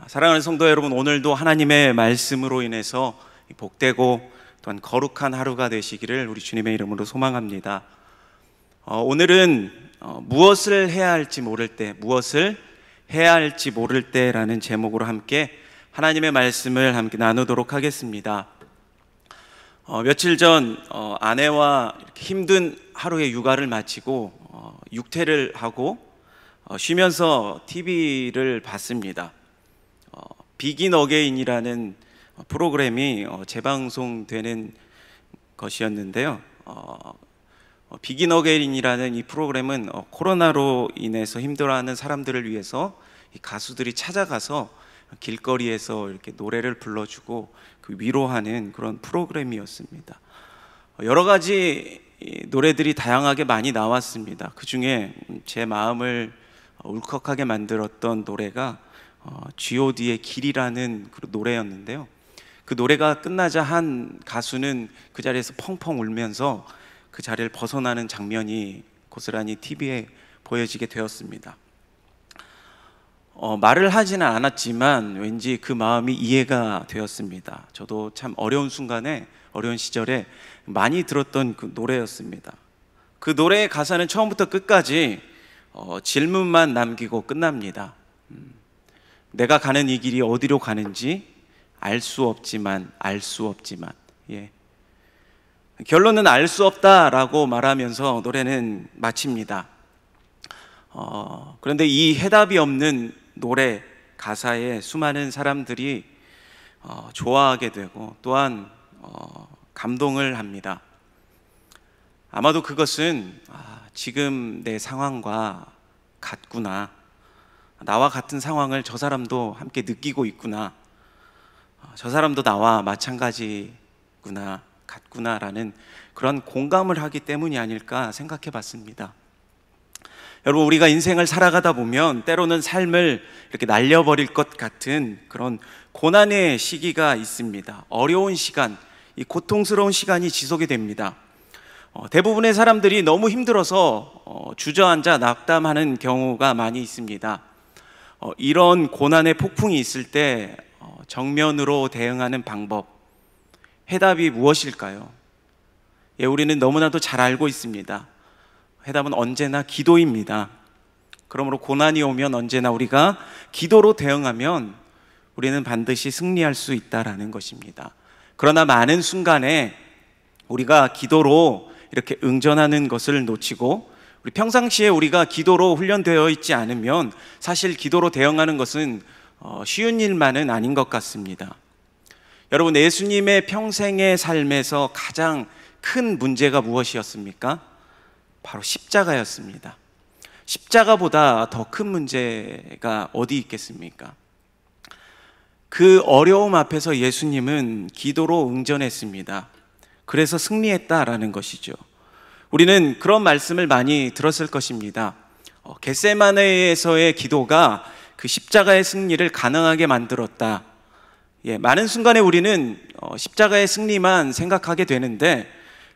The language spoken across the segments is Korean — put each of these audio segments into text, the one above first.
사랑하는 성도 여러분, 오늘도 하나님의 말씀으로 인해서 복되고 또한 거룩한 하루가 되시기를 우리 주님의 이름으로 소망합니다. 오늘은 무엇을 해야 할지 모를 때, 무엇을 해야 할지 모를 때라는 제목으로 함께 하나님의 말씀을 함께 나누도록 하겠습니다. 며칠 전 아내와 이렇게 힘든 하루의 육아를 마치고 육퇴를 하고 쉬면서 TV를 봤습니다. 비긴 어게인이라는 프로그램이 재방송되는 것이었는데요. 비긴 어게인이라는 이 프로그램은 코로나로 인해서 힘들어하는 사람들을 위해서 이 가수들이 찾아가서 길거리에서 이렇게 노래를 불러주고 그 위로하는 그런 프로그램이었습니다. 여러 가지 노래들이 다양하게 많이 나왔습니다. 그 중에 제 마음을 울컥하게 만들었던 노래가 G.O.D의 길이라는 그 노래였는데요. 그 노래가 끝나자 한 가수는 그 자리에서 펑펑 울면서 그 자리를 벗어나는 장면이 고스란히 TV에 보여지게 되었습니다. 말을 하지는 않았지만 왠지 그 마음이 이해가 되었습니다. 저도 참 어려운 순간에, 어려운 시절에 많이 들었던 그 노래였습니다. 그 노래의 가사는 처음부터 끝까지 질문만 남기고 끝납니다. 내가 가는 이 길이 어디로 가는지 알 수 없지만, 예. 결론은 알 수 없다라고 말하면서 노래는 마칩니다. 그런데 이 해답이 없는 노래 가사에 수많은 사람들이 좋아하게 되고 또한 감동을 합니다. 아마도 그것은 지금 내 상황과 같구나, 나와 같은 상황을 저 사람도 함께 느끼고 있구나, 저 사람도 나와 마찬가지구나, 같구나라는 그런 공감을 하기 때문이 아닐까 생각해 봤습니다. 여러분, 우리가 인생을 살아가다 보면 때로는 삶을 이렇게 날려버릴 것 같은 그런 고난의 시기가 있습니다. 어려운 시간, 이 고통스러운 시간이 지속이 됩니다. 대부분의 사람들이 너무 힘들어서 주저앉아 낙담하는 경우가 많이 있습니다. 이런 고난의 폭풍이 있을 때 정면으로 대응하는 방법, 해답이 무엇일까요? 예, 우리는 너무나도 잘 알고 있습니다. 해답은 언제나 기도입니다. 그러므로 고난이 오면 언제나 우리가 기도로 대응하면 우리는 반드시 승리할 수 있다라는 것입니다. 그러나 많은 순간에 우리가 기도로 이렇게 응전하는 것을 놓치고, 우리 평상시에 우리가 기도로 훈련되어 있지 않으면 사실 기도로 대응하는 것은 쉬운 일만은 아닌 것 같습니다. 여러분, 예수님의 평생의 삶에서 가장 큰 문제가 무엇이었습니까? 바로 십자가였습니다. 십자가보다 더 큰 문제가 어디 있겠습니까? 그 어려움 앞에서 예수님은 기도로 응전했습니다. 그래서 승리했다라는 것이죠. 우리는 그런 말씀을 많이 들었을 것입니다. 겟세마네에서의 기도가 그 십자가의 승리를 가능하게 만들었다. 예, 많은 순간에 우리는 십자가의 승리만 생각하게 되는데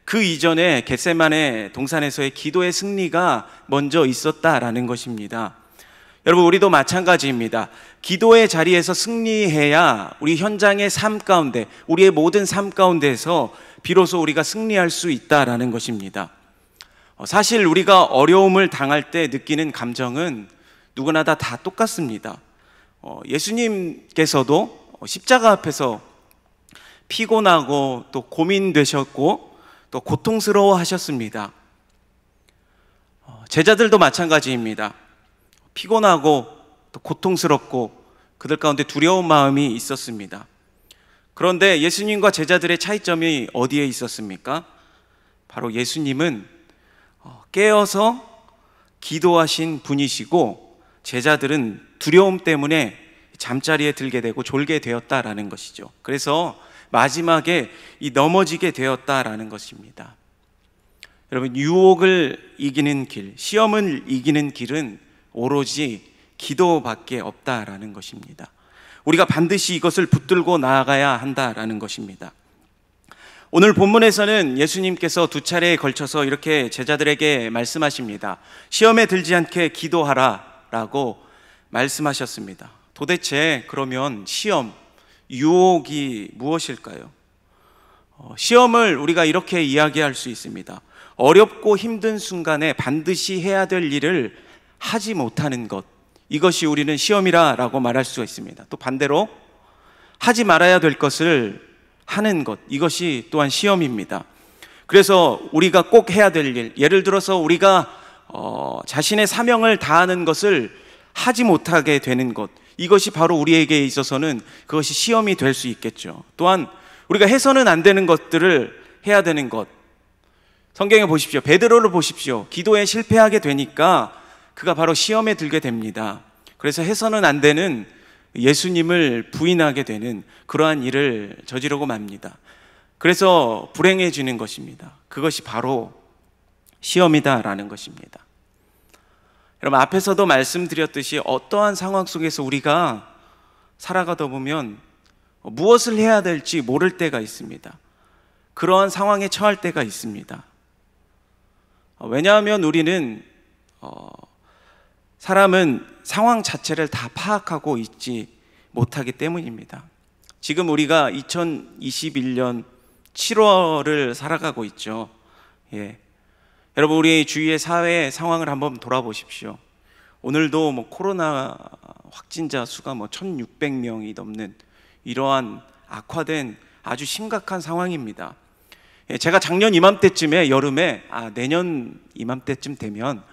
그 이전에 겟세마네 동산에서의 기도의 승리가 먼저 있었다라는 것입니다. 여러분, 우리도 마찬가지입니다. 기도의 자리에서 승리해야 우리 현장의 삶 가운데, 우리의 모든 삶 가운데에서 비로소 우리가 승리할 수 있다라는 것입니다. 사실 우리가 어려움을 당할 때 느끼는 감정은 누구나 다 똑같습니다. 예수님께서도 십자가 앞에서 피곤하고 또 고민되셨고 또 고통스러워 하셨습니다. 제자들도 마찬가지입니다. 피곤하고 또 고통스럽고 그들 가운데 두려운 마음이 있었습니다. 그런데 예수님과 제자들의 차이점이 어디에 있었습니까? 바로 예수님은 깨어서 기도하신 분이시고 제자들은 두려움 때문에 잠자리에 들게 되고 졸게 되었다라는 것이죠. 그래서 마지막에 넘어지게 되었다라는 것입니다. 여러분, 유혹을 이기는 길, 시험을 이기는 길은 오로지 기도밖에 없다라는 것입니다. 우리가 반드시 이것을 붙들고 나아가야 한다라는 것입니다. 오늘 본문에서는 예수님께서 두 차례에 걸쳐서 이렇게 제자들에게 말씀하십니다. 시험에 들지 않게 기도하라 라고 말씀하셨습니다. 도대체 그러면 시험, 유혹이 무엇일까요? 시험을 우리가 이렇게 이야기할 수 있습니다. 어렵고 힘든 순간에 반드시 해야 될 일을 하지 못하는 것, 이것이 우리는 시험이라고 말할 수가 있습니다. 또 반대로 하지 말아야 될 것을 하는 것, 이것이 또한 시험입니다. 그래서 우리가 꼭 해야 될 일, 예를 들어서 우리가 자신의 사명을 다하는 것을 하지 못하게 되는 것, 이것이 바로 우리에게 있어서는 그것이 시험이 될 수 있겠죠. 또한 우리가 해서는 안 되는 것들을 해야 되는 것, 성경에 보십시오. 베드로를 보십시오. 기도에 실패하게 되니까 그가 바로 시험에 들게 됩니다. 그래서 해서는 안 되는 예수님을 부인하게 되는 그러한 일을 저지르고 맙니다. 그래서 불행해지는 것입니다. 그것이 바로 시험이다라는 것입니다. 여러분, 앞에서도 말씀드렸듯이 어떠한 상황 속에서 우리가 살아가다 보면 무엇을 해야 될지 모를 때가 있습니다. 그러한 상황에 처할 때가 있습니다. 왜냐하면 우리는 사람은 상황 자체를 다 파악하고 있지 못하기 때문입니다. 지금 우리가 2021년 7월을 살아가고 있죠. 여러분, 우리 주위의 사회 상황을 한번 돌아보십시오. 오늘도 코로나 확진자 수가 1,600명이 넘는 이러한 악화된 아주 심각한 상황입니다. 제가 작년 이맘때쯤에 여름에 내년 이맘때쯤 되면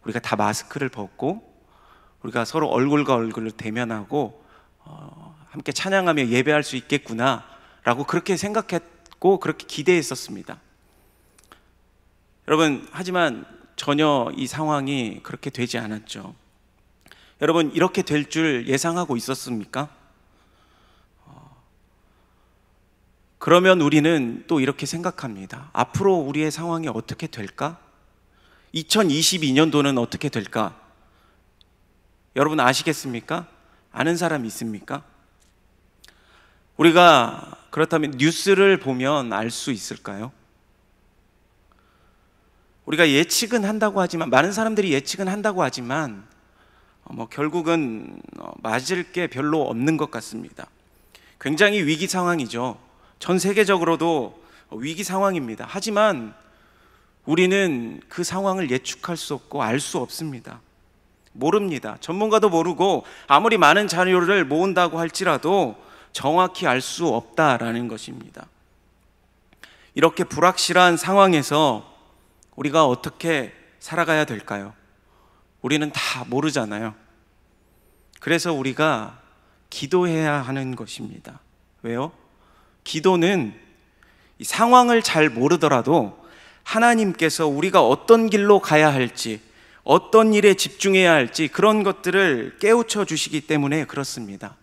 우리가 다 마스크를 벗고 우리가 서로 얼굴과 얼굴을 대면하고 함께 찬양하며 예배할 수 있겠구나 라고 그렇게 생각했고 그렇게 기대했었습니다. 여러분, 하지만 전혀 이 상황이 그렇게 되지 않았죠. 여러분, 이렇게 될 줄 예상하고 있었습니까? 그러면 우리는 또 이렇게 생각합니다. 앞으로 우리의 상황이 어떻게 될까? 2022년도는 어떻게 될까? 여러분 아시겠습니까? 아는 사람 있습니까? 우리가 그렇다면 뉴스를 보면 알 수 있을까요? 우리가 예측은 한다고 하지만, 많은 사람들이 예측은 한다고 하지만 결국은 맞을 게 별로 없는 것 같습니다. 굉장히 위기 상황이죠. 전 세계적으로도 위기 상황입니다. 하지만 우리는 그 상황을 예측할 수 없고 알 수 없습니다. 모릅니다. 전문가도 모르고 아무리 많은 자료를 모은다고 할지라도 정확히 알 수 없다라는 것입니다. 이렇게 불확실한 상황에서 우리가 어떻게 살아가야 될까요? 우리는 다 모르잖아요. 그래서 우리가 기도해야 하는 것입니다. 왜요? 기도는 이 상황을 잘 모르더라도 하나님께서 우리가 어떤 길로 가야 할지, 어떤 일에 집중해야 할지 그런 것들을 깨우쳐 주시기 때문에 그렇습니다.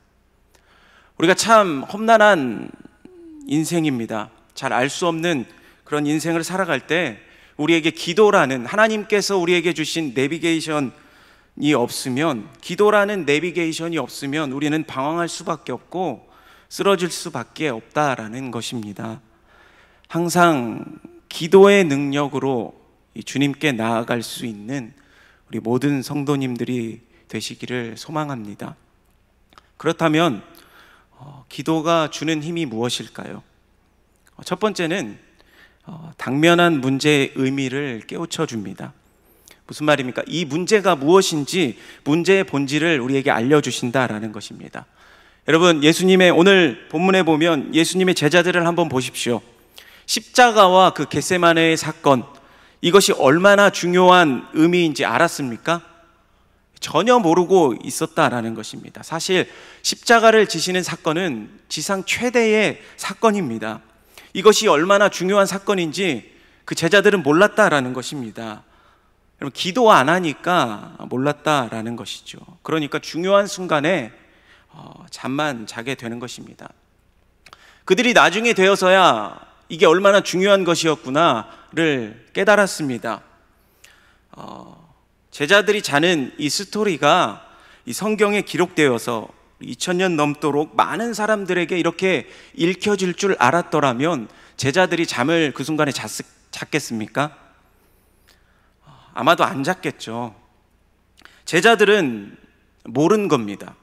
우리가 참 험난한 인생입니다. 잘 알 수 없는 그런 인생을 살아갈 때 우리에게 기도라는, 하나님께서 우리에게 주신 내비게이션이 없으면, 기도라는 내비게이션이 없으면 우리는 방황할 수밖에 없고 쓰러질 수밖에 없다라는 것입니다. 항상 기도의 능력으로 주님께 나아갈 수 있는 우리 모든 성도님들이 되시기를 소망합니다. 그렇다면 기도가 주는 힘이 무엇일까요? 첫 번째는 당면한 문제의 의미를 깨우쳐 줍니다. 무슨 말입니까? 이 문제가 무엇인지 문제의 본질을 우리에게 알려주신다라는 것입니다. 여러분, 예수님의 오늘 본문에 보면 예수님의 제자들을 한번 보십시오. 십자가와 그 겟세마네의 사건, 이것이 얼마나 중요한 의미인지 알았습니까? 전혀 모르고 있었다라는 것입니다. 사실 십자가를 지시는 사건은 지상 최대의 사건입니다. 이것이 얼마나 중요한 사건인지 그 제자들은 몰랐다라는 것입니다. 여러분, 기도 안 하니까 몰랐다라는 것이죠. 그러니까 중요한 순간에 잠만 자게 되는 것입니다. 그들이 나중에 되어서야 이게 얼마나 중요한 것이었구나를 깨달았습니다. 제자들이 자는 이 스토리가 이 성경에 기록되어서 2000년 넘도록 많은 사람들에게 이렇게 읽혀질 줄 알았더라면 제자들이 잠을 그 순간에 잤겠습니까? 아마도 안 잤겠죠. 제자들은 모른 겁니다.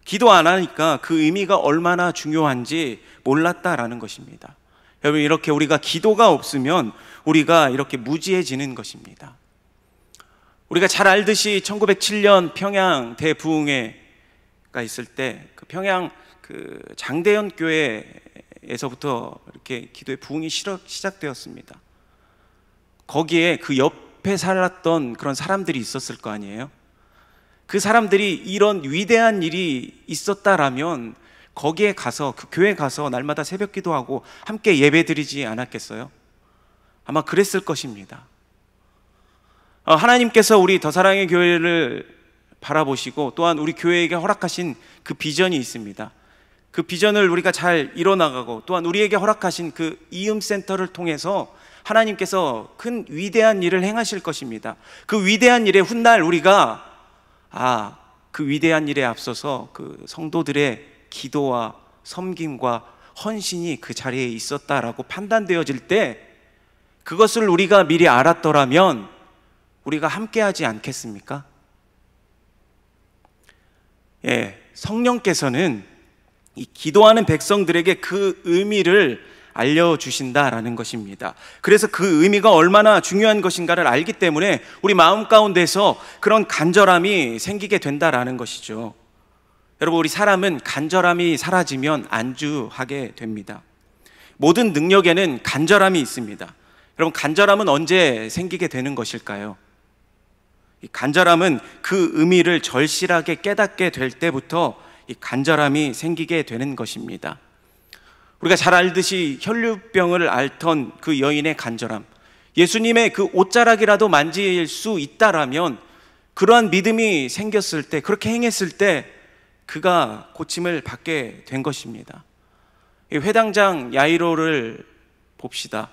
기도 안 하니까 그 의미가 얼마나 중요한지 몰랐다라는 것입니다. 여러분, 이렇게 우리가 기도가 없으면 우리가 이렇게 무지해지는 것입니다. 우리가 잘 알듯이 1907년 평양 대부흥회가 있을 때 그 평양 그 장대현 교회에서부터 이렇게 기도의 부흥이 시작되었습니다. 거기에 그 옆에 살았던 그런 사람들이 있었을 거 아니에요. 그 사람들이 이런 위대한 일이 있었다라면 거기에 가서, 그 교회에 가서 날마다 새벽 기도하고 함께 예배드리지 않았겠어요? 아마 그랬을 것입니다. 하나님께서 우리 더사랑의 교회를 바라보시고 또한 우리 교회에게 허락하신 그 비전이 있습니다. 그 비전을 우리가 잘 이뤄나가고 또한 우리에게 허락하신 그 이음센터를 통해서 하나님께서 큰 위대한 일을 행하실 것입니다. 그 위대한 일의 훗날 우리가 그 위대한 일에 앞서서 그 성도들의 기도와 섬김과 헌신이 그 자리에 있었다라고 판단되어질 때 그것을 우리가 미리 알았더라면 우리가 함께하지 않겠습니까? 성령께서는 이 기도하는 백성들에게 그 의미를 알려주신다라는 것입니다. 그래서 그 의미가 얼마나 중요한 것인가를 알기 때문에 우리 마음 가운데서 그런 간절함이 생기게 된다라는 것이죠. 여러분, 우리 사람은 간절함이 사라지면 안주하게 됩니다. 모든 능력에는 간절함이 있습니다. 여러분, 간절함은 언제 생기게 되는 것일까요? 이 간절함은 그 의미를 절실하게 깨닫게 될 때부터 이 간절함이 생기게 되는 것입니다. 우리가 잘 알듯이 혈류병을 앓던 그 여인의 간절함, 예수님의 그 옷자락이라도 만질 수 있다라면 그러한 믿음이 생겼을 때, 그렇게 행했을 때 그가 고침을 받게 된 것입니다. 회당장 야이로를 봅시다.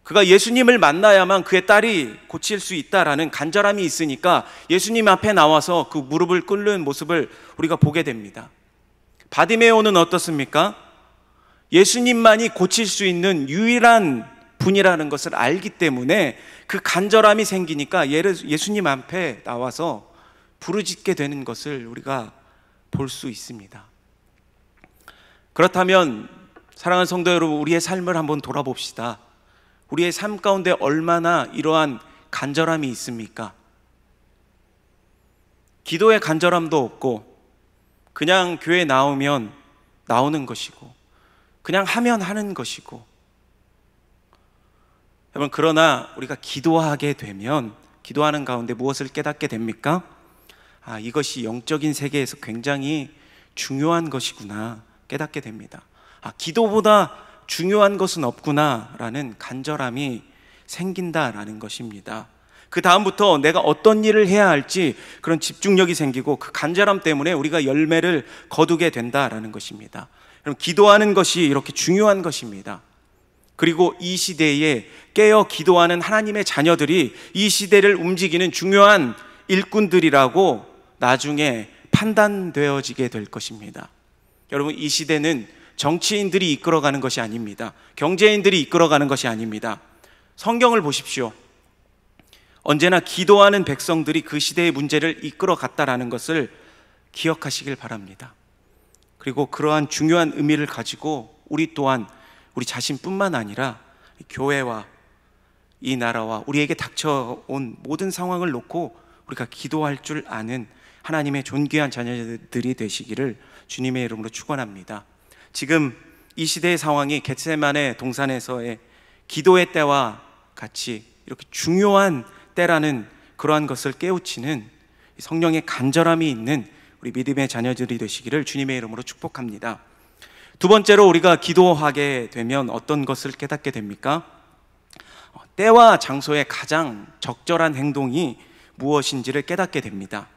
그가 예수님을 만나야만 그의 딸이 고칠 수 있다라는 간절함이 있으니까 예수님 앞에 나와서 그 무릎을 꿇는 모습을 우리가 보게 됩니다. 바디메오는 어떻습니까? 예수님만이 고칠 수 있는 유일한 분이라는 것을 알기 때문에 그 간절함이 생기니까 예수님 앞에 나와서 부르짖게 되는 것을 우리가 볼 수 있습니다. 그렇다면 사랑하는 성도 여러분, 우리의 삶을 한번 돌아봅시다. 우리의 삶 가운데 얼마나 이러한 간절함이 있습니까? 기도의 간절함도 없고 그냥 교회 나오면 나오는 것이고 그냥 하면 하는 것이고, 여러분, 그러나 우리가 기도하게 되면 기도하는 가운데 무엇을 깨닫게 됩니까? 이것이 영적인 세계에서 굉장히 중요한 것이구나 깨닫게 됩니다. 기도보다 중요한 것은 없구나라는 간절함이 생긴다라는 것입니다. 그 다음부터 내가 어떤 일을 해야 할지 그런 집중력이 생기고 그 간절함 때문에 우리가 열매를 거두게 된다라는 것입니다. 여러분, 기도하는 것이 이렇게 중요한 것입니다. 그리고 이 시대에 깨어 기도하는 하나님의 자녀들이 이 시대를 움직이는 중요한 일꾼들이라고 나중에 판단되어지게 될 것입니다. 여러분, 이 시대는 정치인들이 이끌어가는 것이 아닙니다. 경제인들이 이끌어가는 것이 아닙니다. 성경을 보십시오. 언제나 기도하는 백성들이 그 시대의 문제를 이끌어갔다라는 것을 기억하시길 바랍니다. 그리고 그러한 중요한 의미를 가지고 우리 또한 우리 자신뿐만 아니라 교회와 이 나라와 우리에게 닥쳐온 모든 상황을 놓고 우리가 기도할 줄 아는 하나님의 존귀한 자녀들이 되시기를 주님의 이름으로 축원합니다. 지금 이 시대의 상황이 겟세마네 동산에서의 기도의 때와 같이 이렇게 중요한 때라는 그러한 것을 깨우치는 성령의 간절함이 있는 우리 믿음의 자녀들이 되시기를 주님의 이름으로 축복합니다. 두 번째로 우리가 기도하게 되면 어떤 것을 깨닫게 됩니까? 때와 장소의 가장 적절한 행동이 무엇인지를 깨닫게 됩니다.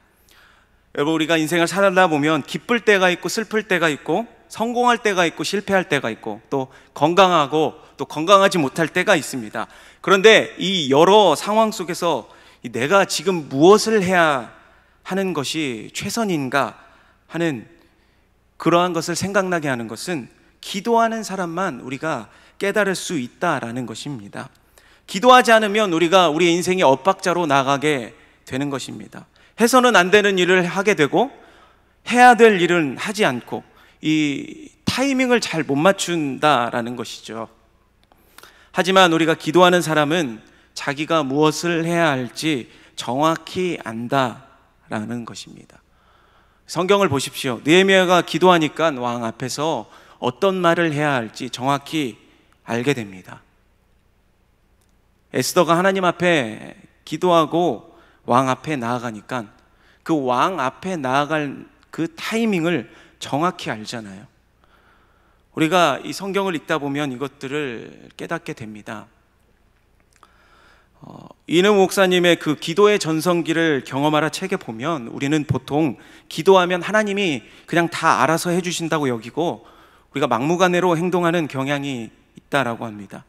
여러분, 우리가 인생을 살다 보면 기쁠 때가 있고 슬플 때가 있고 성공할 때가 있고 실패할 때가 있고 또 건강하고 또 건강하지 못할 때가 있습니다. 그런데 이 여러 상황 속에서 내가 지금 무엇을 해야 하는 것이 최선인가 하는 그러한 것을 생각나게 하는 것은 기도하는 사람만 우리가 깨달을 수 있다라는 것입니다. 기도하지 않으면 우리가 우리의 인생의 엇박자로 나가게 되는 것입니다. 해서는 안 되는 일을 하게 되고 해야 될 일은 하지 않고 이 타이밍을 잘 못 맞춘다라는 것이죠. 하지만 우리가 기도하는 사람은 자기가 무엇을 해야 할지 정확히 안다라는 것입니다. 성경을 보십시오. 느헤미야가 기도하니까 왕 앞에서 어떤 말을 해야 할지 정확히 알게 됩니다. 에스더가 하나님 앞에 기도하고 왕 앞에 나아가니까 그 왕 앞에 나아갈 그 타이밍을 정확히 알잖아요. 우리가 이 성경을 읽다 보면 이것들을 깨닫게 됩니다. 이능 목사님의 그 기도의 전성기를 경험하라 책에 보면 우리는 보통 기도하면 하나님이 그냥 다 알아서 해주신다고 여기고 우리가 막무가내로 행동하는 경향이 있다라고 합니다.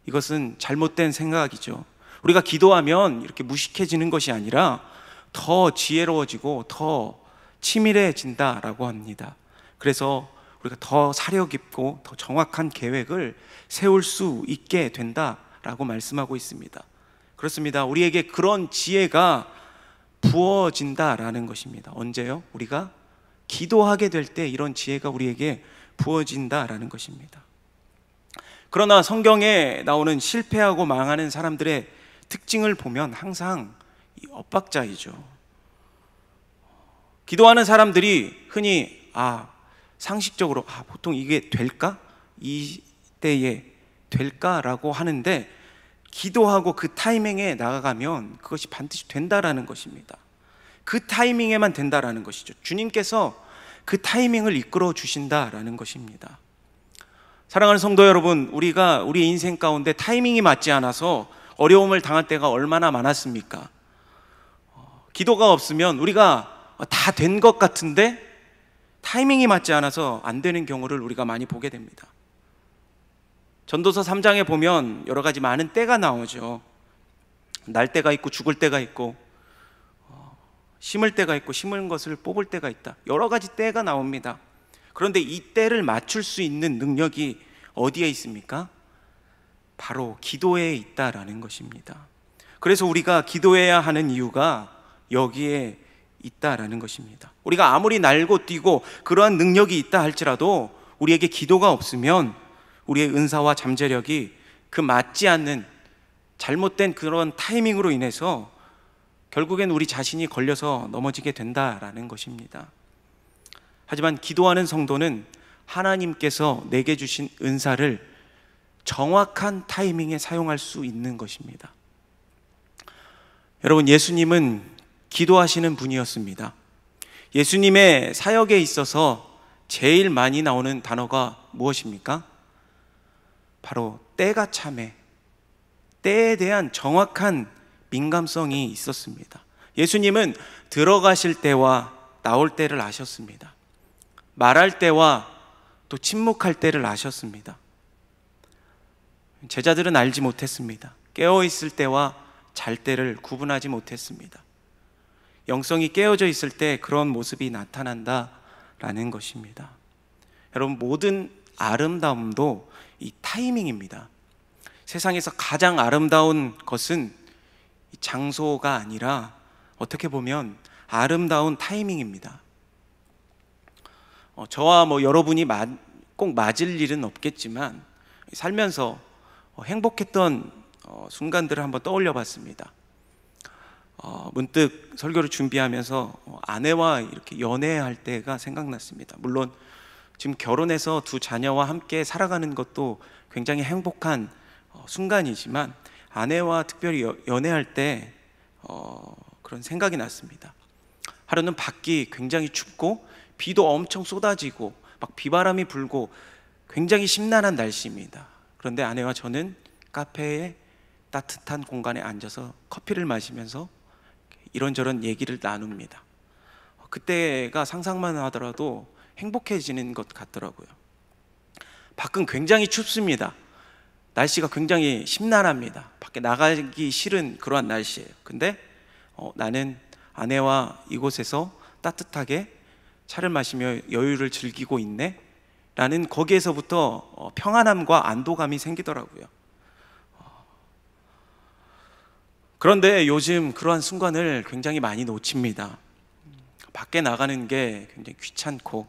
이것은 잘못된 생각이죠. 우리가 기도하면 이렇게 무식해지는 것이 아니라 더 지혜로워지고 더 치밀해진다라고 합니다. 그래서 우리가 더 사려 깊고 더 정확한 계획을 세울 수 있게 된다라고 말씀하고 있습니다. 그렇습니다. 우리에게 그런 지혜가 부어진다라는 것입니다. 언제요? 우리가 기도하게 될 때 이런 지혜가 우리에게 부어진다라는 것입니다. 그러나 성경에 나오는 실패하고 망하는 사람들의 특징을 보면 항상 엇박자이죠. 기도하는 사람들이 흔히 상식적으로 보통 이게 될까? 이 때에 될까라고 하는데 기도하고 그 타이밍에 나아가면 그것이 반드시 된다라는 것입니다. 그 타이밍에만 된다라는 것이죠. 주님께서 그 타이밍을 이끌어 주신다라는 것입니다. 사랑하는 성도 여러분, 우리가 우리 인생 가운데 타이밍이 맞지 않아서 어려움을 당할 때가 얼마나 많았습니까? 기도가 없으면 우리가 다 된 것 같은데 타이밍이 맞지 않아서 안 되는 경우를 우리가 많이 보게 됩니다. 전도서 3장에 보면 여러 가지 많은 때가 나오죠. 날 때가 있고 죽을 때가 있고 심을 때가 있고 심은 것을 뽑을 때가 있다. 여러 가지 때가 나옵니다. 그런데 이 때를 맞출 수 있는 능력이 어디에 있습니까? 바로 기도에 있다라는 것입니다. 그래서 우리가 기도해야 하는 이유가 여기에 있다라는 것입니다. 우리가 아무리 날고 뛰고 그러한 능력이 있다 할지라도 우리에게 기도가 없으면 우리의 은사와 잠재력이 그 맞지 않는 잘못된 그런 타이밍으로 인해서 결국엔 우리 자신이 걸려서 넘어지게 된다라는 것입니다. 하지만 기도하는 성도는 하나님께서 내게 주신 은사를 정확한 타이밍에 사용할 수 있는 것입니다. 여러분, 예수님은 기도하시는 분이었습니다. 예수님의 사역에 있어서 제일 많이 나오는 단어가 무엇입니까? 바로 때가 참해, 때에 대한 정확한 민감성이 있었습니다. 예수님은 들어가실 때와 나올 때를 아셨습니다. 말할 때와 또 침묵할 때를 아셨습니다. 제자들은 알지 못했습니다. 깨어있을 때와 잘 때를 구분하지 못했습니다. 영성이 깨어져 있을 때 그런 모습이 나타난다라는 것입니다. 여러분, 모든 아름다움도 이 타이밍입니다. 세상에서 가장 아름다운 것은 장소가 아니라 어떻게 보면 아름다운 타이밍입니다. 저와 여러분이 꼭 맞을 일은 없겠지만 살면서 행복했던 순간들을 한번 떠올려 봤습니다. 문득 설교를 준비하면서 아내와 이렇게 연애할 때가 생각났습니다. 물론 지금 결혼해서 두 자녀와 함께 살아가는 것도 굉장히 행복한 순간이지만 아내와 특별히 연애할 때 그런 생각이 났습니다. 하루는 밖이 굉장히 춥고 비도 엄청 쏟아지고 막 비바람이 불고 굉장히 심란한 날씨입니다. 그런데 아내와 저는 카페에 따뜻한 공간에 앉아서 커피를 마시면서 이런저런 얘기를 나눕니다. 그때가 상상만 하더라도 행복해지는 것 같더라고요. 밖은 굉장히 춥습니다. 날씨가 굉장히 심란합니다. 밖에 나가기 싫은 그러한 날씨예요. 근데 나는 아내와 이곳에서 따뜻하게 차를 마시며 여유를 즐기고 있네 라는 거기에서부터 평안함과 안도감이 생기더라고요. 그런데 요즘 그러한 순간을 굉장히 많이 놓칩니다. 밖에 나가는 게 굉장히 귀찮고,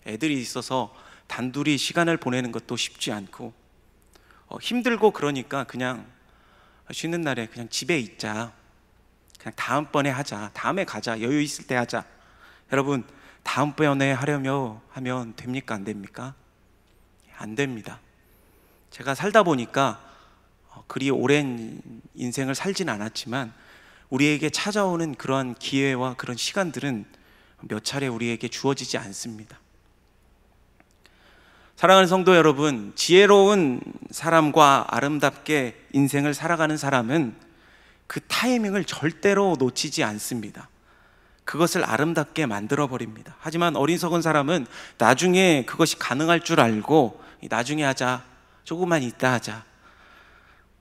애들이 있어서 단둘이 시간을 보내는 것도 쉽지 않고, 힘들고, 그러니까 그냥 쉬는 날에 그냥 집에 있자, 그냥 다음번에 하자, 다음에 가자, 여유 있을 때 하자. 여러분, 다음번에 하면 됩니까? 안 됩니까? 안 됩니다. 제가 살다 보니까 그리 오랜 인생을 살진 않았지만 우리에게 찾아오는 그러한 기회와 그런 시간들은 몇 차례 우리에게 주어지지 않습니다. 사랑하는 성도 여러분, 지혜로운 사람과 아름답게 인생을 살아가는 사람은 그 타이밍을 절대로 놓치지 않습니다. 그것을 아름답게 만들어 버립니다. 하지만 어리석은 사람은 나중에 그것이 가능할 줄 알고 나중에 하자, 조금만 있다 하자,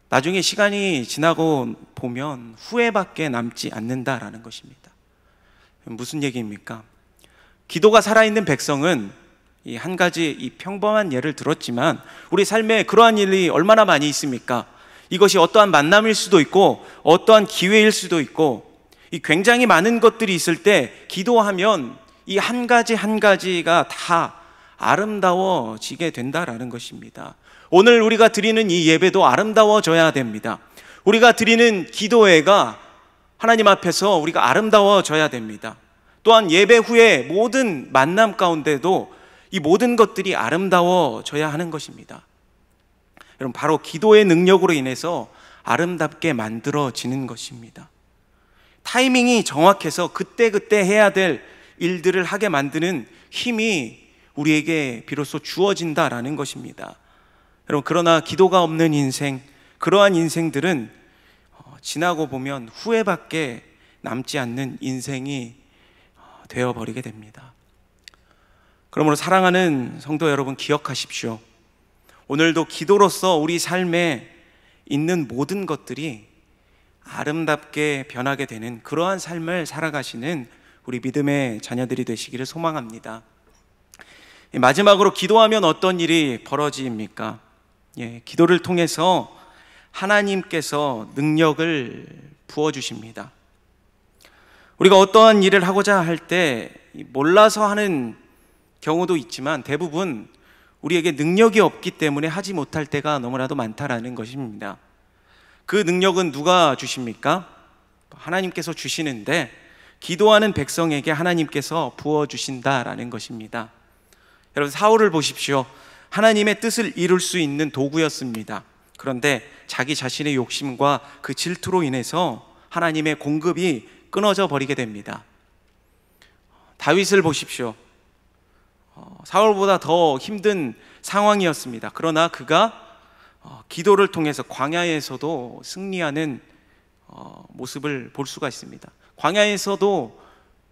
나중에 시간이 지나고 보면 후회밖에 남지 않는다라는 것입니다. 무슨 얘기입니까? 기도가 살아있는 백성은 이 한 가지 이 평범한 예를 들었지만 우리 삶에 그러한 일이 얼마나 많이 있습니까? 이것이 어떠한 만남일 수도 있고 어떠한 기회일 수도 있고, 이 굉장히 많은 것들이 있을 때 기도하면 이 한 가지 한 가지가 다 아름다워지게 된다라는 것입니다. 오늘 우리가 드리는 이 예배도 아름다워져야 됩니다. 우리가 드리는 기도회가 하나님 앞에서 우리가 아름다워져야 됩니다. 또한 예배 후에 모든 만남 가운데도 이 모든 것들이 아름다워져야 하는 것입니다. 여러분, 바로 기도의 능력으로 인해서 아름답게 만들어지는 것입니다. 타이밍이 정확해서 그때그때 해야 될 일들을 하게 만드는 힘이 우리에게 비로소 주어진다라는 것입니다. 여러분, 그러나 기도가 없는 인생, 그러한 인생들은 지나고 보면 후회밖에 남지 않는 인생이 되어버리게 됩니다. 그러므로 사랑하는 성도 여러분, 기억하십시오. 오늘도 기도로서 우리 삶에 있는 모든 것들이 아름답게 변하게 되는 그러한 삶을 살아가시는 우리 믿음의 자녀들이 되시기를 소망합니다. 마지막으로, 기도하면 어떤 일이 벌어집니까? 기도를 통해서 하나님께서 능력을 부어주십니다. 우리가 어떠한 일을 하고자 할 때 몰라서 하는 경우도 있지만 대부분 우리에게 능력이 없기 때문에 하지 못할 때가 너무나도 많다라는 것입니다. 그 능력은 누가 주십니까? 하나님께서 주시는데, 기도하는 백성에게 하나님께서 부어주신다라는 것입니다. 여러분, 사울을 보십시오. 하나님의 뜻을 이룰 수 있는 도구였습니다. 그런데 자기 자신의 욕심과 그 질투로 인해서 하나님의 공급이 끊어져 버리게 됩니다. 다윗을 보십시오. 사울보다 더 힘든 상황이었습니다. 그러나 그가 기도를 통해서 광야에서도 승리하는 모습을 볼 수가 있습니다. 광야에서도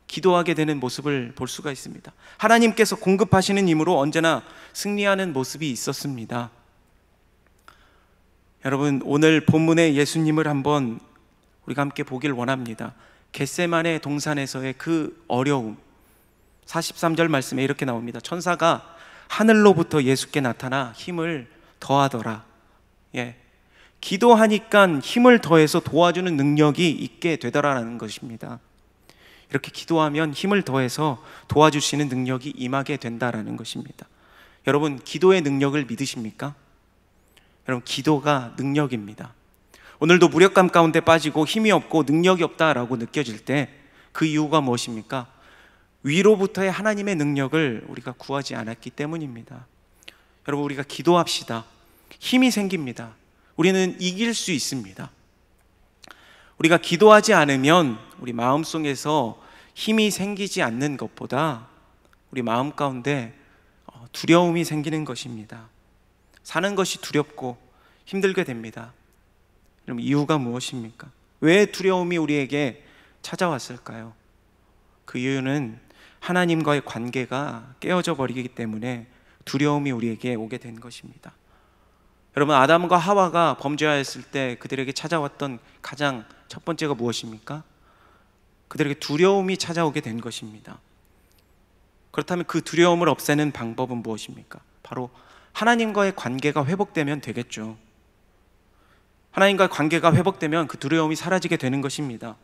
기도하게 되는 모습을 볼 수가 있습니다. 하나님께서 공급하시는 힘으로 언제나 승리하는 모습이 있었습니다. 여러분, 오늘 본문의 예수님을 한번 우리가 함께 보길 원합니다. 겟세마네 동산에서의 그 어려움, 43절 말씀에 이렇게 나옵니다. 천사가 하늘로부터 예수께 나타나 힘을 더하더라. 기도하니까 힘을 더해서 도와주는 능력이 있게 되더라라는 것입니다. 이렇게 기도하면 힘을 더해서 도와주시는 능력이 임하게 된다라는 것입니다. 여러분, 기도의 능력을 믿으십니까? 여러분, 기도가 능력입니다. 오늘도 무력감 가운데 빠지고 힘이 없고 능력이 없다라고 느껴질 때 그 이유가 무엇입니까? 위로부터의 하나님의 능력을 우리가 구하지 않았기 때문입니다. 여러분, 우리가 기도합시다. 힘이 생깁니다. 우리는 이길 수 있습니다. 우리가 기도하지 않으면 우리 마음속에서 힘이 생기지 않는 것보다 우리 마음 가운데 두려움이 생기는 것입니다. 사는 것이 두렵고 힘들게 됩니다. 그럼 이유가 무엇입니까? 왜 두려움이 우리에게 찾아왔을까요? 그 이유는 하나님과의 관계가 깨어져 버리기 때문에 두려움이 우리에게 오게 된 것입니다. 여러분, 아담과 하와가 범죄하였을 때 그들에게 찾아왔던 가장 첫 번째가 무엇입니까? 그들에게 두려움이 찾아오게 된 것입니다. 그렇다면 그 두려움을 없애는 방법은 무엇입니까? 바로 하나님과의 관계가 회복되면 되겠죠. 하나님과의 관계가 회복되면 그 두려움이 사라지게 되는 것입니다.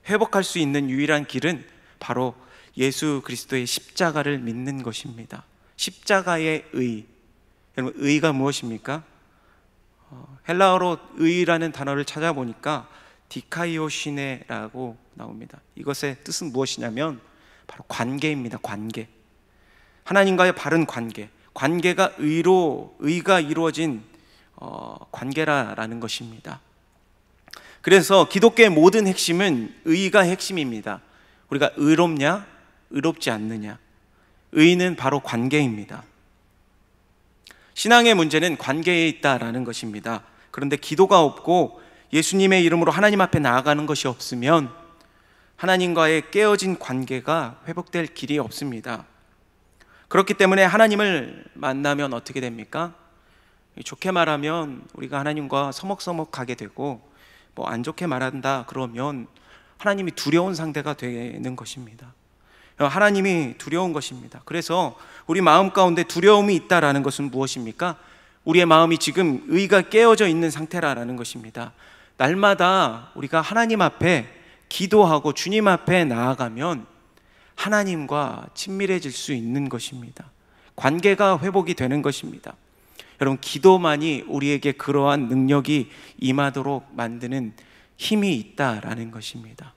회복할 수 있는 유일한 길은 바로 예수 그리스도의 십자가를 믿는 것입니다. 십자가의 의. 여러분, 의가 무엇입니까? 헬라어로 의라는 단어를 찾아보니까 디카이오시네라고 나옵니다. 이것의 뜻은 무엇이냐면 바로 관계입니다. 관계. 하나님과의 바른 관계. 관계가 의가 이루어진 관계라는 것입니다. 그래서 기독교의 모든 핵심은 의가 핵심입니다. 우리가 의롭냐, 의롭지 않느냐. 의는 바로 관계입니다. 신앙의 문제는 관계에 있다라는 것입니다. 그런데 기도가 없고 예수님의 이름으로 하나님 앞에 나아가는 것이 없으면 하나님과의 깨어진 관계가 회복될 길이 없습니다. 그렇기 때문에 하나님을 만나면 어떻게 됩니까? 좋게 말하면 우리가 하나님과 서먹서먹하게 되고, 안 좋게 말한다 그러면 하나님이 두려운 상대가 되는 것입니다. 하나님이 두려운 것입니다. 그래서 우리 마음 가운데 두려움이 있다라는 것은 무엇입니까? 우리의 마음이 지금 의가 깨어져 있는 상태라는 것입니다. 날마다 우리가 하나님 앞에 기도하고 주님 앞에 나아가면 하나님과 친밀해질 수 있는 것입니다. 관계가 회복이 되는 것입니다. 여러분, 기도만이 우리에게 그러한 능력이 임하도록 만드는 힘이 있다라는 것입니다.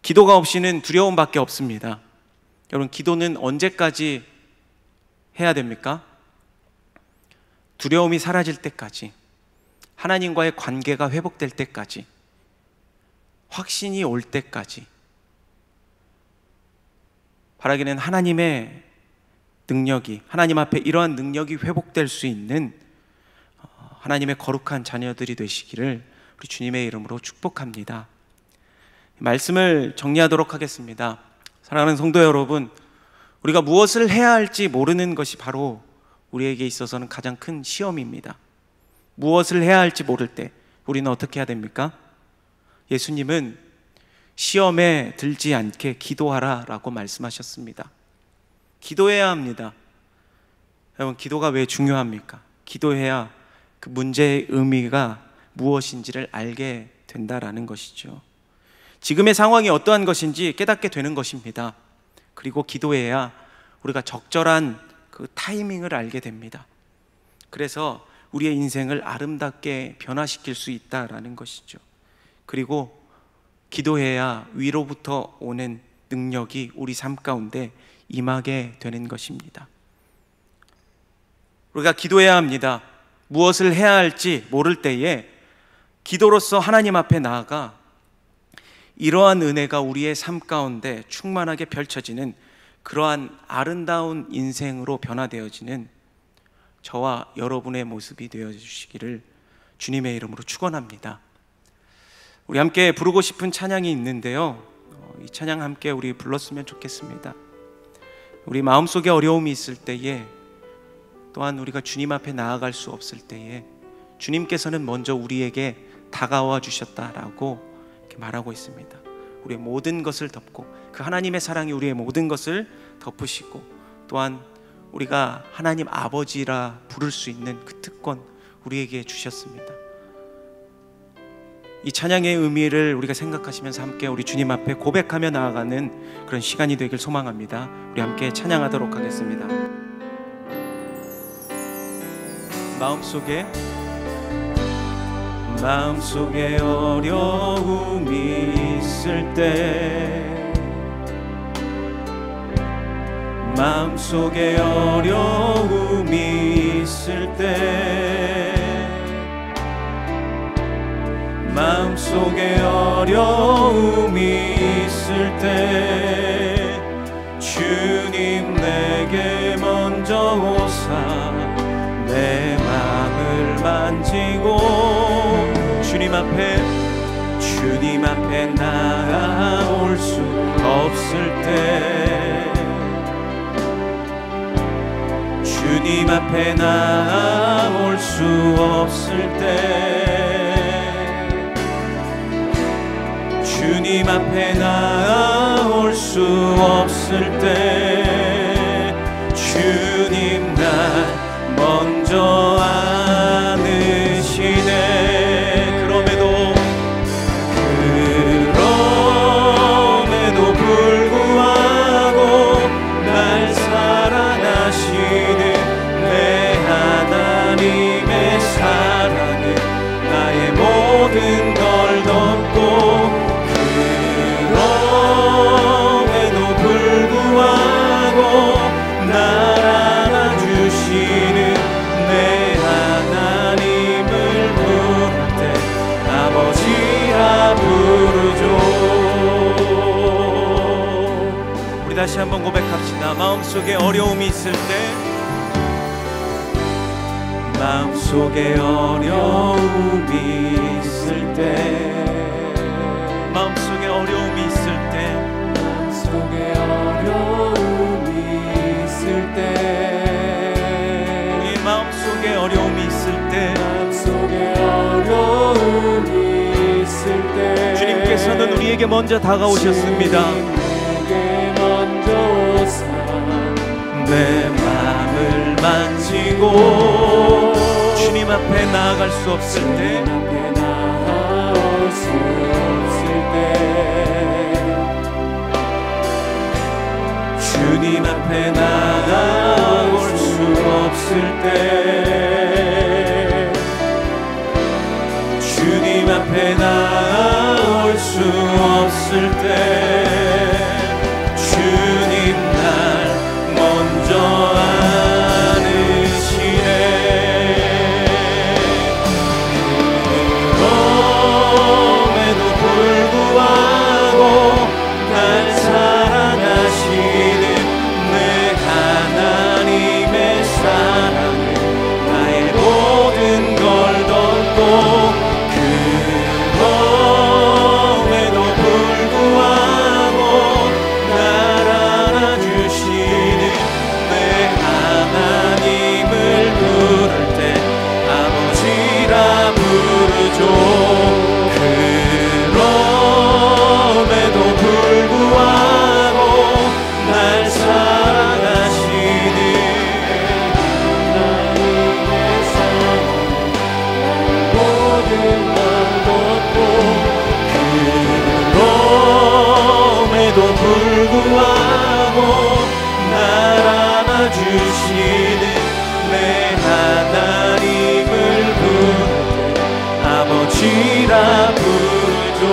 기도가 없이는 두려움밖에 없습니다. 여러분, 기도는 언제까지 해야 됩니까? 두려움이 사라질 때까지, 하나님과의 관계가 회복될 때까지, 확신이 올 때까지. 바라기는 하나님의 능력이, 하나님 앞에 이러한 능력이 회복될 수 있는 하나님의 거룩한 자녀들이 되시기를 우리 주님의 이름으로 축복합니다. 말씀을 정리하도록 하겠습니다. 사랑하는 성도 여러분, 우리가 무엇을 해야 할지 모르는 것이 바로 우리에게 있어서는 가장 큰 시험입니다. 무엇을 해야 할지 모를 때 우리는 어떻게 해야 됩니까? 예수님은 시험에 들지 않게 기도하라 라고 말씀하셨습니다. 기도해야 합니다. 여러분, 기도가 왜 중요합니까? 기도해야 그 문제의 의미가 무엇인지를 알게 된다라는 것이죠. 지금의 상황이 어떠한 것인지 깨닫게 되는 것입니다. 그리고 기도해야 우리가 적절한 그 타이밍을 알게 됩니다. 그래서 우리의 인생을 아름답게 변화시킬 수 있다라는 것이죠. 그리고 기도해야 위로부터 오는 능력이 우리 삶 가운데 임하게 되는 것입니다. 우리가 기도해야 합니다. 무엇을 해야 할지 모를 때에 기도로서 하나님 앞에 나아가 이러한 은혜가 우리의 삶 가운데 충만하게 펼쳐지는 그러한 아름다운 인생으로 변화되어지는 저와 여러분의 모습이 되어주시기를 주님의 이름으로 축원합니다. 우리 함께 부르고 싶은 찬양이 있는데요, 이 찬양 함께 우리 불렀으면 좋겠습니다. 우리 마음속에 어려움이 있을 때에, 또한 우리가 주님 앞에 나아갈 수 없을 때에 주님께서는 먼저 우리에게 다가와 주셨다라고 이렇게 말하고 있습니다. 우리의 모든 것을 덮고, 그 하나님의 사랑이 우리의 모든 것을 덮으시고, 또한 우리가 하나님 아버지라 부를 수 있는 그 특권 우리에게 주셨습니다. 이 찬양의 의미를 우리가 생각하시면서 함께 우리 주님 앞에 고백하며 나아가는 그런 시간이 되길 소망합니다. 우리 함께 찬양하도록 하겠습니다. 마음속에 어려움이 있을 때, 마음속에 어려움이 있을 때, 마음속에 어려움이 있을 때 주님 내게 먼저 오사 내 마음을 만지고 주님 앞에 나아올 수 없을 때, 주님 앞에 나아올 수 없을 때, 주님 앞에 나아올 수 없을 때 주님 날 먼저 안으시네. 그럼에도 불구하고 우리 다시 한번 고백합시다. 마음속에 어려움이 있을 때, 마음속에 어려움이 있을 때, 마음속에 어려움이 있을 때, 마음속에 어려움이 있을 때, 이 마음속에 어려움이 있을 때, 마음속에 어려움이 있을 때, 주님께서는 우리에게 먼저 다가오셨습니다. 주님에게 먼저 오사 내 마음을 만지고 주님 앞에 나아갈 수 없을 때, 앞에 나아올 수 없을 때, 주님 앞에 나아올 수 없을 때, 주님 앞에 나아올 수 없을 때, 주님 날 먼저 안으시네. 그럼에도 불구하고 날 사랑하시는 내 하나님의 사랑을 나의 모든 걸 덮고, 그럼에도 불구하고 날 안아주시는 내 하나님을 부를 때 아버지라 부르죠. 그럼에도 불구하고 날 사랑하시는 하나님의 사랑 모든 걸 덮고, 그럼에도 불구하고 날 안아주시는 내 하나님을 부를 때 아버지라 부르죠.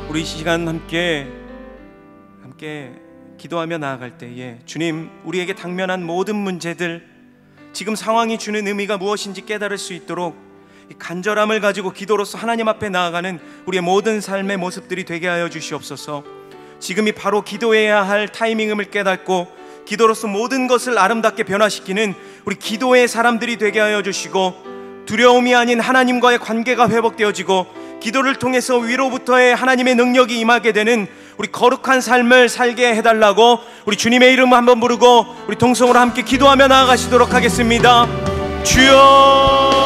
우리 이 시간 함께 기도하며 나아갈 때에, 주님, 우리에게 당면한 모든 문제들, 지금 상황이 주는 의미가 무엇인지 깨달을 수 있도록 이 간절함을 가지고 기도로서 하나님 앞에 나아가는 우리의 모든 삶의 모습들이 되게 하여 주시옵소서. 지금이 바로 기도해야 할 타이밍임을 깨닫고 기도로서 모든 것을 아름답게 변화시키는 우리 기도의 사람들이 되게 하여 주시고, 두려움이 아닌 하나님과의 관계가 회복되어지고, 기도를 통해서 위로부터의 하나님의 능력이 임하게 되는 우리 거룩한 삶을 살게 해달라고 우리 주님의 이름 한번 부르고 우리 동성으로 함께 기도하며 나아가시도록 하겠습니다. 주여,